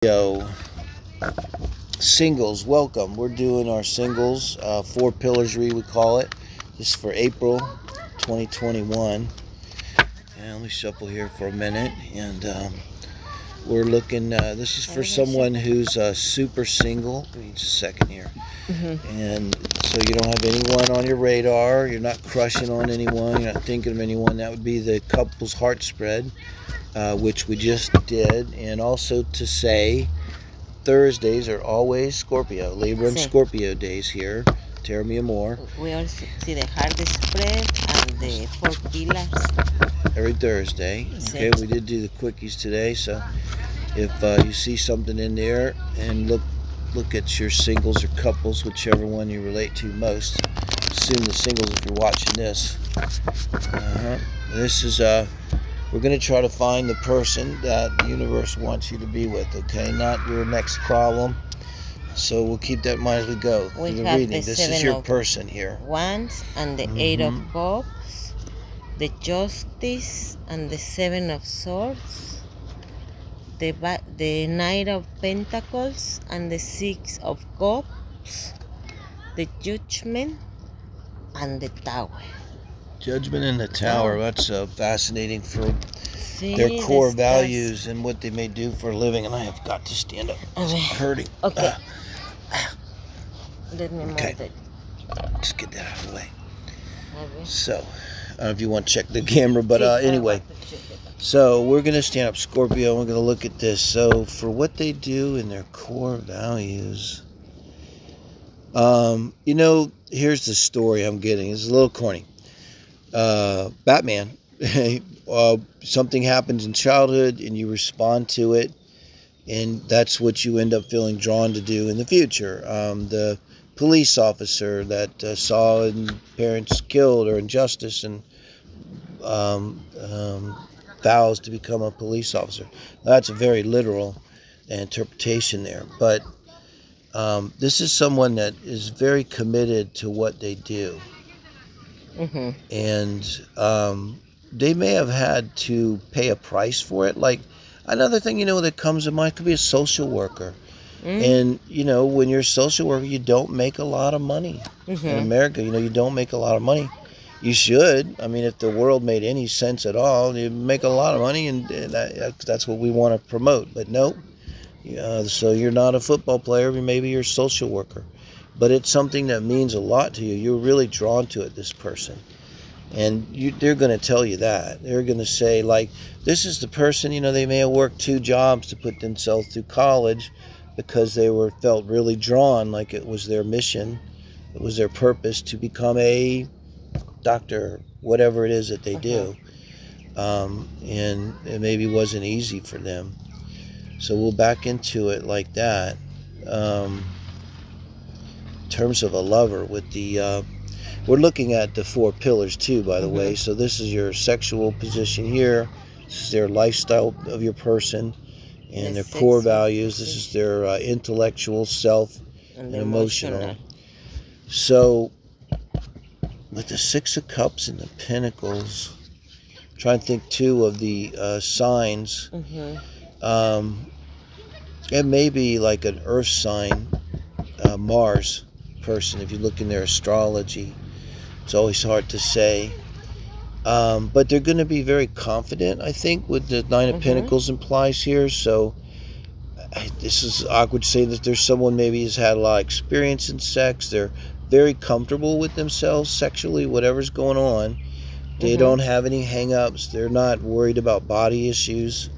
Yo, singles, welcome. We're doing our singles, 4 pillars we call it. This is for April 2021. And let me shuffle here for a minute. And we're looking, this is for someone who's super single. Give me just a second here. And so you don't have anyone on your radar. You're not crushing on anyone. You're not thinking of anyone. That would be the couple's heart spread, which we just did. And also to say, Thursdays are always Scorpio, Libra and Scorpio days here. Tell me more. We also see the hard spread and the 4 pillars. Every Thursday. Okay, we did do the quickies today, so if you see something in there and look at your singles or couples, whichever one you relate to most. Assume the singles if you're watching this. This is we're going to try to find the person that the universe wants you to be with, okay? Not your next problem. So we'll keep that in mind as we go We through the have reading. the This is 7 your of person here. Wands and the 8 of Cups, the Justice and the 7 of Swords, the Knight of Pentacles and the 6 of Cups, the Judgment and the Tower. Judgment in the Tower. That's fascinating for See, their core values and what they may do for a living. And I have got to stand up. It's hurting. Okay. Let me move Okay. it. Just get that out of the way. So, I don't know if you want to check the camera, but anyway. So, we're going to stand up Scorpio. We're going to look at this. So, for what they do in their core values. Here's the story I'm getting. It's a little corny. Batman. Something happens in childhood and you respond to it, and that's what you end up feeling drawn to do in the future. The police officer that saw parents killed or injustice and vows to become a police officer. That's a very literal interpretation there, but this is someone that is very committed to what they do. And they may have had to pay a price for it. Like, another thing, that comes to mind could be a social worker. And, when you're a social worker, you don't make a lot of money. In America, you don't make a lot of money. You should. I mean, if the world made any sense at all, you'd make a lot of money, and that's what we want to promote. But nope. So you're not a football player, maybe you're a social worker. But it's something that means a lot to you. You're really drawn to it, this person. And they're going to tell you that. They're going to say, like, this is the person, they may have worked 2 jobs to put themselves through college because they felt really drawn, like it was their mission, it was their purpose to become a doctor, whatever it is that they do. And it maybe wasn't easy for them. So we'll back into it like that. In terms of a lover with the... we're looking at the 4 pillars too, by the way. So this is your sexual position here. This is their lifestyle of your person and their core values. This is their intellectual self and emotional. So with the 6 of Cups and the Pentacles, try and think too of the signs. It may be like an earth sign, Mars person, if you look in their astrology. It's always hard to say. But they're going to be very confident, I think, with the 9 of Pentacles implies here. So this is awkward to say that there's someone maybe has had a lot of experience in sex. They're very comfortable with themselves sexually, whatever's going on. They don't have any hang-ups. They're not worried about body issues.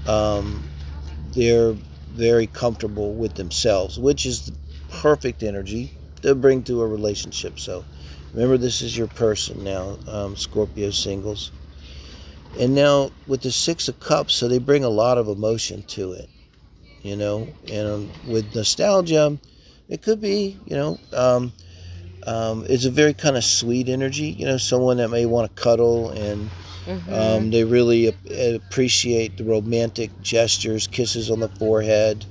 They're very comfortable with themselves, which is the perfect energy to bring to a relationship. So remember, this is your person now, Scorpio singles. And now with the 6 of Cups, so they bring a lot of emotion to it, and with nostalgia, it could be, it's a very kind of sweet energy, someone that may want to cuddle, and they really appreciate the romantic gestures, kisses on the forehead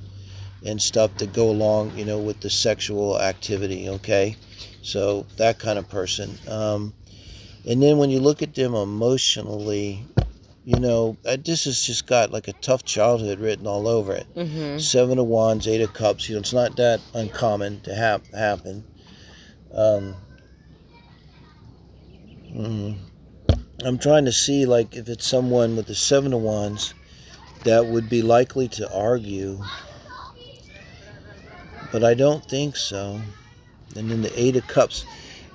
and stuff that go along, with the sexual activity, okay? So that kind of person. And then when you look at them emotionally, This has just got like a tough childhood written all over it. Mm-hmm. Seven of Wands, Eight of Cups. It's not that uncommon to happen. Um, mm, I'm trying to see like if it's someone with the Seven of Wands that would be likely to argue, but I don't think so. And then the Eight of Cups,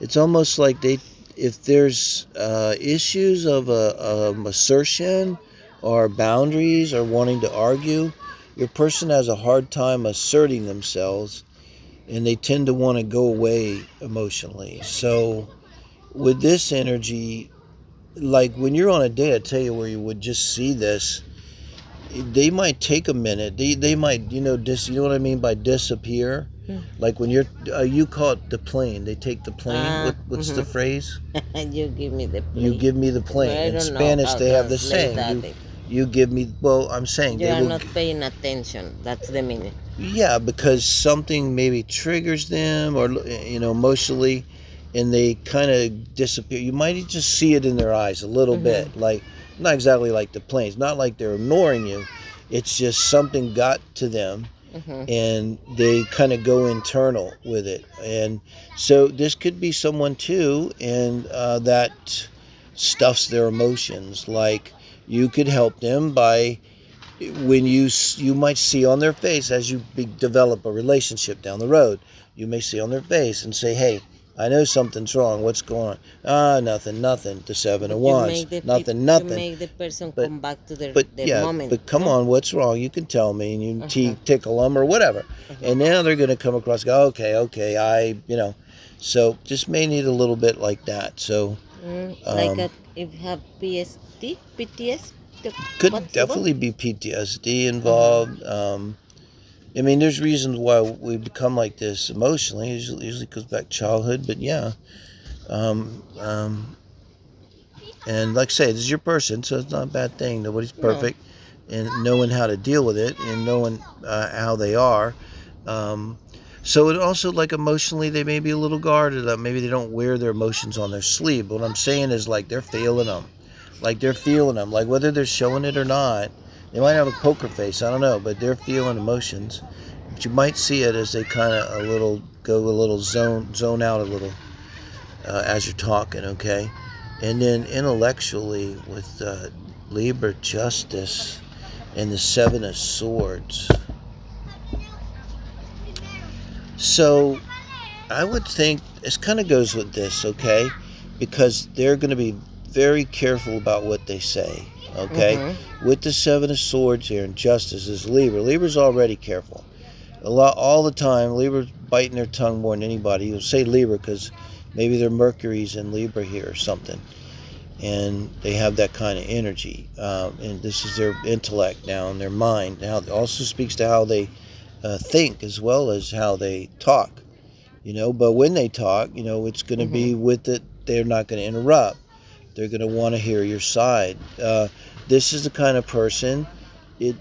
it's almost like if there's issues of assertion or boundaries or wanting to argue, your person has a hard time asserting themselves, and they tend to want to go away emotionally. So with this energy, like when you're on a date, I tell you where you would just see this. They might take a minute. They might you know what I mean by disappear. Mm. Like when you call it the plane. They take the plane. What's the Mm-hmm. phrase? You give me the You play. give me the But plane. I In don't know Spanish, how they have the translate saying. that. You give me. Well, I'm saying You they are will. not paying attention. That's the meaning. Yeah, because something maybe triggers them or emotionally, and they kind of disappear. You might just see it in their eyes a little Mm-hmm. bit, like not exactly like the planes, not like they're ignoring you. It's just something got to them, Mm-hmm. and they kind of go internal with it. And so this could be someone too, and that stuffs their emotions. Like you could help them by when you might see on their face as you develop a relationship down the road, you may see on their face and say, hey, I know something's wrong, what's going on? Nothing, the Seven of But you Wands, make the nothing. you make the person but come back to but their yeah, moment, but come no? on, what's wrong? You can tell me, and you Uh-huh. tickle them or whatever. Uh-huh. And now they're going to come across, go, okay, so just may need a little bit like that. So Like um, if you have PST, PTS, could what's the word? definitely be PTSD Uh-huh. involved. I mean, there's reasons why we become like this emotionally. Usually goes back to childhood, but yeah. Um, um, and like I say, this is your person, so it's not a bad thing. Nobody's No. perfect, and knowing how to deal with it and knowing how they are. Um, so it also like emotionally, they may be a little guarded up. Maybe they don't wear their emotions on their sleeve. But what I'm saying is like they're feeling them, like whether they're showing it or not. They might have a poker face, I don't know, but they're feeling emotions. But you might see it as they kind of a little zone out a little as you're talking, okay? And then intellectually with Libra Justice and the Seven of Swords. So I would think this kind of goes with this, okay? Because they're going to be very careful about what they say, okay? Mm-hmm. With the Seven of Swords here and Justice is Libra. Libra's already careful. All the time, Libra's biting their tongue more than anybody. You'll say Libra because maybe their Mercury's in Libra here or something, and they have that kind of energy. And this is their intellect now and their mind. Now, it also speaks to how they think as well as how they talk. But when they talk, it's going to Mm-hmm. be with it. They're not going to interrupt. They're going to want to hear your side. This is the kind of person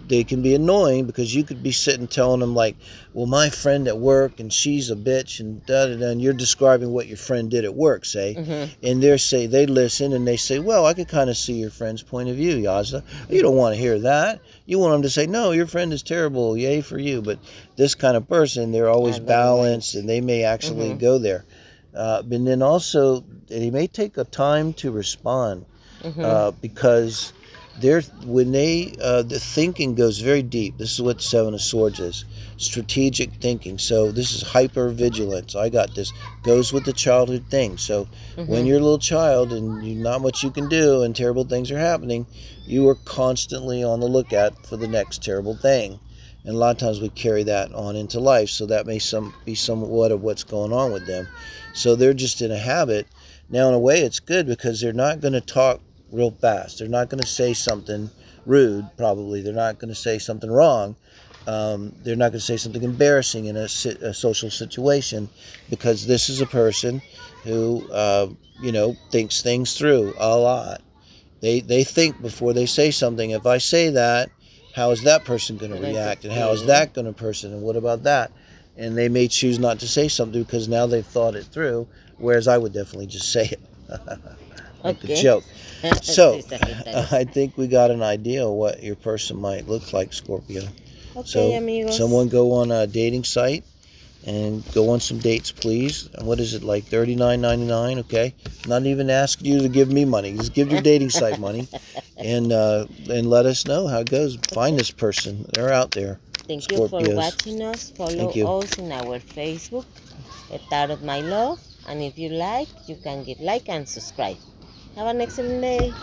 they can be annoying because you could be sitting telling them like, well, my friend at work and she's a bitch and da da da, and you're describing what your friend did at work, say, Mm-hmm. and they listen and they say, well, I could kind of see your friend's point of view, Yazda. You don't Mm-hmm. want to hear that. You want them to say, no, your friend is terrible, yay for you. But this kind of person, they're always balanced Otherwise. and they may actually Mm-hmm. go there. But then also, they may take a time to respond Mm-hmm. because the thinking goes very deep. This is what Seven of Swords is: strategic thinking. So this is hyper vigilance. I got this. Goes with the childhood thing. So when Mm-hmm. you're a little child and not much you can do and terrible things are happening, you are constantly on the lookout for the next terrible thing. And a lot of times we carry that on into life. So that may be somewhat of what's going on with them. So they're just in a habit. Now, in a way, it's good because they're not going to talk real fast. They're not going to say something rude, probably. They're not going to say something wrong. They're not going to say something embarrassing in a social situation because this is a person who, thinks things through a lot. They think before they say something. If I say that, how is that person going to Going to react? And how is feel. that going to person? And what about that? And they may choose not to say something because now they've thought it through, whereas I would definitely just say it. like the Okay. joke. Sí, So, Sagitarios. I think we got an idea of what your person might look like, Scorpio. Okay, So, amigos. someone go on a dating site and go on some dates, please. And what is it, like $39.99? Okay, not even asking you to give me money. Just give your dating site money, and let us know how it goes. Find Okay. this person. They're out there, Thank you for Scorpios. watching us. Follow Thank you. us in our Facebook, A Tarot My Love. And if you like, you can give like and subscribe. Have an excellent day.